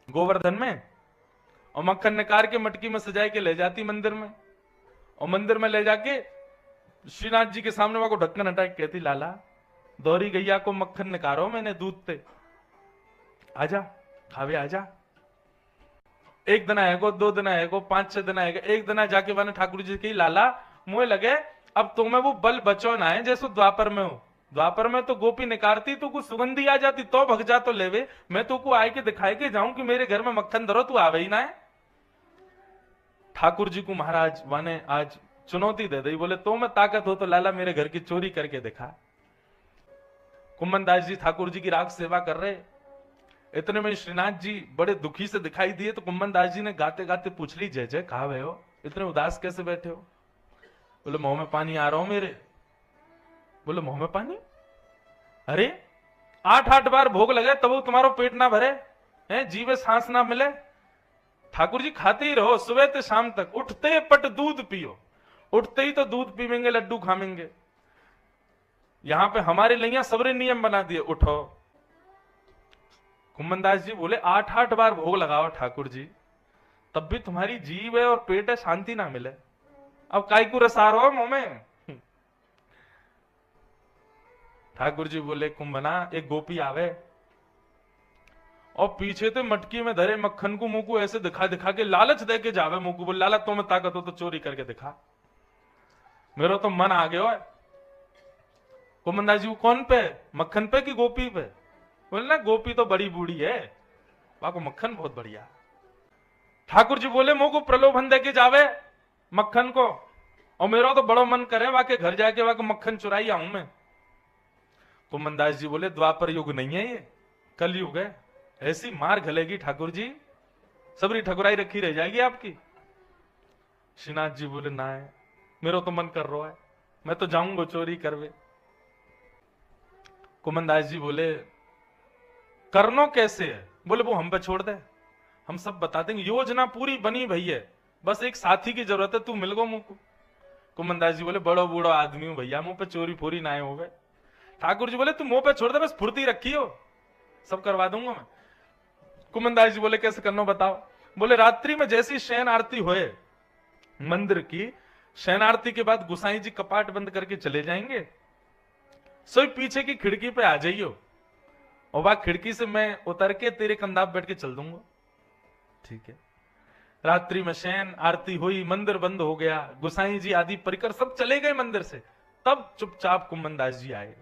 गोवर्धन में, और मक्खन निकाल के मटकी में सजाए के ले जाती मंदिर में, और मंदिर में ले जाके श्रीनाथ जी के सामने वहां को ढक्कन हटा के कहती, लाला दोहरी गैया को मक्खन निकारो मैंने दूध ते, आजा खावे आजा। एक दिन आएगो, 2 दिन आएगो, 5-6 दिन आएगा। एक दिन जाके मैंने ठाकुर जी की, लाला मुझे लगे अब तुम्हें वो बल बचो ना है जैसे द्वापर में हो। द्वापर में तो गोपी निकारती तो कुछ सुगंधी आ जाती तो भग जा तो लेवे, मैं तो को आए के दिखाए के जाऊं कि मेरे घर में मक्खन धरो, तू आवे ही ना है। ठाकुर जी को महाराज माने आज चुनौती दे दी, बोले तो मैं ताकत हो तो लाला मेरे घर की चोरी करके दिखा। कुम्मन दास जी ठाकुर जी की राग सेवा कर रहे, इतने में श्रीनाथ जी बड़े दुखी से दिखाई दिए, तो कुम्मन दास जी ने गाते गाते पूछ ली, जय जय कहा हुए हो, इतने उदास कैसे बैठे हो? बोले मुंह में पानी आ रहा हूं मेरे। बोले मुंह में पानी? अरे 8-8 बार भोग लगे तब वो तुम्हारो पेट ना भरे हैं, जीवे सांस ना मिले। ठाकुर जी खाते ही रहो सुबह से शाम तक, उठते पट दूध पियो, उठते ही तो दूध पीवेंगे, लड्डू खाएंगे। यहां पे हमारे लिए सबरे नियम बना दिए, उठो। कुम्मन दास जी बोले 8-8 बार भोग लगाओ ठाकुर जी, तब भी तुम्हारी जीव है और पेट है, शांति ना मिले। अब काय को रसा रहो मुंह में? ठाकुर जी बोले, कुंभना एक गोपी आवे और पीछे तो मटकी में धरे मक्खन को मुंह को ऐसे दिखा दिखा के लालच दे के जावे मुंह को, बोले लाला तुम्हें ताकत हो तो चोरी करके दिखा। मेरा तो मन आ गया है। कुम्मन दास जी कौन पे, मक्खन पे कि गोपी पे? बोले ना गोपी तो बड़ी बूढ़ी है, वहां को मक्खन बहुत बढ़िया। ठाकुर जी बोले मुंह को प्रलोभन दे के जावे मक्खन को, और मेरा तो बड़ो मन करे वहां के घर जाके वहां को मक्खन चुराई आऊं मैं। कुम्मन दास जी बोले द्वापर युग नहीं है ये, कल युग है, ऐसी मार घलेगी ठाकुर जी, सबरी ठकुराई रखी रह जाएगी आपकी। श्रीनाथ जी बोले ना है, मेरा तो मन कर रहा है, मैं तो जाऊंगा चोरी करवे। कुम्मन दास जी बोले करनो कैसे है? बोले वो हम पे छोड़ दे, हम सब बता देंगे, योजना पूरी बनी भई है, बस एक साथी की जरूरत है, तू मिल गो मुंह को। कुम्मन दास जी बोले बड़ो बूढ़ो आदमी हूं भैया, मुंह पे चोरी फोरी ना हो गए। ठाकुर जी बोले तू मुंह पे छोड़ दे, बस फुर्ती रखी हो, सब करवा दूंगा मैं। कुम्मन दास जी बोले कैसे करना बताओ? बोले रात्रि में जैसी शयन आरती होए मंदिर की, शयन आरती के बाद गुसाई जी कपाट बंद करके चले जाएंगे, सोई पीछे की खिड़की पे आ जाइयो, और वह खिड़की से मैं उतर के तेरे कंधा पे बैठ के चल दूंगा। ठीक है। रात्रि में शयन आरती हुई, मंदिर बंद हो गया, गुसाई जी आदि परिकर सब चले गए मंदिर से, तब चुपचाप कुम्मन दास जी आए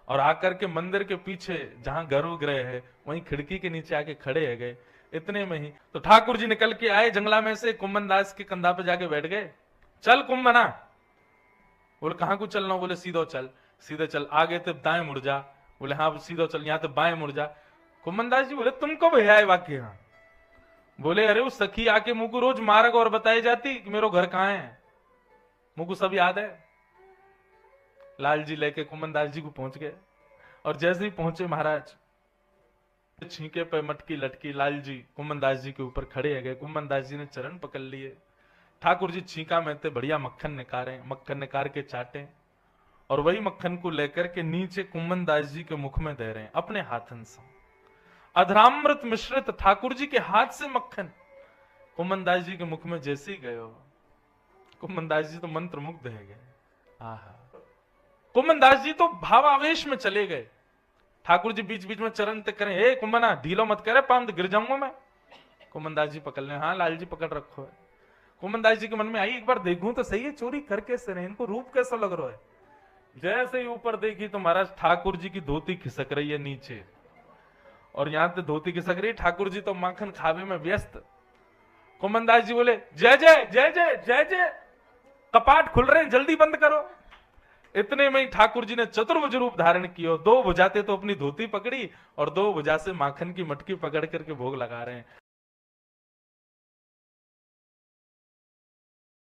और आकर के मंदिर के पीछे जहां गर्भगृह है वहीं खिड़की के नीचे आके खड़े है गए। इतने में ही तो ठाकुर जी निकल के आए जंगला में से, कुम्मन दास के कंधा पे जाके बैठ गए। चल कुम्भना। बोले कहां को चलना? बोले सीधो चल। सीधे चल, आगे तो दाएं मुड़ जा। बोले हाँ सीधो चल, यहां तो बाएं मुड़ जा। कुम्मन दास जी बोले तुमको भैया है वाक्य? हाँ। बोले अरे वो सखी आके मुझको रोज मार्ग और बताई जाती कि मेरा घर कहां है, मुझको सब याद है। लाल जी लेके कुम्मन दास जी को पहुंच गए, और जैसे ही पहुंचे महाराज छींके पे मटकी लटकी, लाल जी कुम्मन दास जी के ऊपर खड़े है गए। कुम्मन दास जी ने चरण पकड़ लिए, ठाकुर जी छींका में थे बढ़िया मक्खन निकारे, मक्खन निकाल के चाटे, और वही मक्खन को लेकर के नीचे कुम्मन दास जी के मुख में दे रहे हैं अपने हाथन से। अधरामृत मिश्रित ठाकुर जी के हाथ से मक्खन कुम्मन दास जी के मुख में जैसे ही गए, कुम्मन दास जी तो मंत्र मुग्ध है गए। आहा, कुम्मन दास जी तो भावावेश में चले गए। ठाकुर जी बीच बीच में चरण तक करें, हे कुम्मना ढीलो मत करे, पाम तो गिर जाऊंगा मैं। कुम्मन दास जी पकड़ ले, हाँ लाल जी पकड़ रखो है। कुम्मन दास जी के मन में आई एक बार देखूं तो सही है, चोरी कर कैसे रहे, इनको रूप कैसा लग रहा है। जैसे ही ऊपर देखी तो महाराज ठाकुर जी की धोती खिसक रही है नीचे, और यहां से धोती खिसक रही, ठाकुर जी तो माखन खावे में व्यस्त। कुम्मन दास जी बोले जय जय जय जय जय जय, कपाट खुल रहे हैं जल्दी बंद करो। इतने में ही ठाकुर जी ने चतुर्भुज रूप धारण किया, 2 भुजाते तो अपनी धोती पकड़ी और 2 भुजा से माखन की मटकी पकड़ करके भोग लगा रहे हैं।